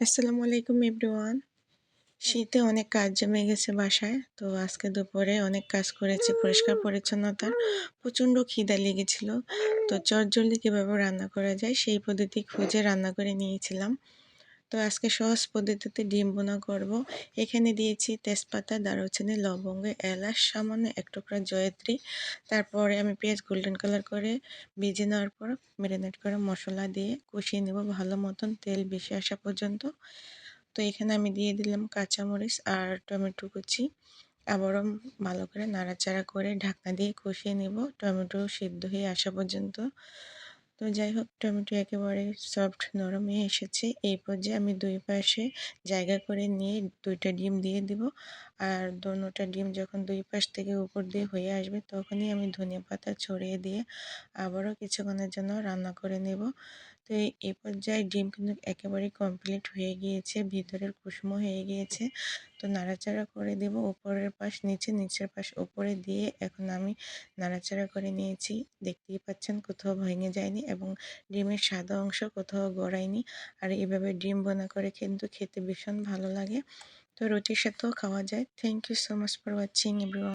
আসসালামু আলাইকুম এভরিওয়ান। শীতে অনেক কাজ জমে গেছে বাসায়। তো আজকে দুপুরে অনেক কাজ করেছি পরিষ্কার পরিচ্ছন্নতার। প্রচণ্ড খিদা লেগেছিল। তো চটজলদি কীভাবে রান্না করা যায় সেই পদ্ধতি খুঁজে রান্না করে নিয়েছিলাম। তো আজকে সহজ পদ্ধতিতে ডিম ভুনা করব। এখানে দিয়েছি তেজপাতা, দারুচিনি, লবঙ্গ, এলাচ, সামান্য এক টুকরা জয়িত্রী। তারপরে আমি পেঁয়াজ গোল্ডেন কালার করে ভেজে নেওয়ার পর ম্যারিনেট করা মশলা দিয়ে কষিয়ে নেব ভালো মতন তেল বেশি আসা পর্যন্ত। তো এখানে আমি দিয়ে দিলাম কাঁচামরিচ আর টমেটো কুচি। আবারও ভালো করে নাড়াচাড়া করে ঢাকনা দিয়ে কষিয়ে নেব টমেটো সিদ্ধ হয়ে আসা পর্যন্ত। তো যাই হোক, টমেটো একেবারে সফট নরম হয়ে এসেছে। এই পর্যায়ে আমি দুই পাশে জায়গা করে নিয়ে দুইটা ডিম দিয়ে দিব। আর দোনোটা ডিম যখন দুই পাশ থেকে উপর দিয়ে হয়ে আসবে তখনই আমি ধনিয়া পাতা ছড়িয়ে দিয়ে আবারও কিছুক্ষণের জন্য রান্না করে নেব। তো এই পর্যায়ে ডিম কিন্তু একেবারেই কমপ্লিট হয়ে গিয়েছে, ভিতরের কুসুম হয়ে গিয়েছে। তো নাড়াচাড়া করে দেব উপরের পাশ নিচে, নিচের পাশ উপরে দিয়ে এখন আমি নাড়াচাড়া করে নিয়েছি। দেখতেই পাচ্ছেন কোথাও ভেঙে যায়নি এবং ডিমের সাদা অংশ কোথাও গড়ায়নি। আর এভাবে ডিম ভুনা করে কিন্তু খেতে ভীষণ ভালো লাগে। তো রুটির সাথেও খাওয়া যায়। Thank you so much for watching everyone.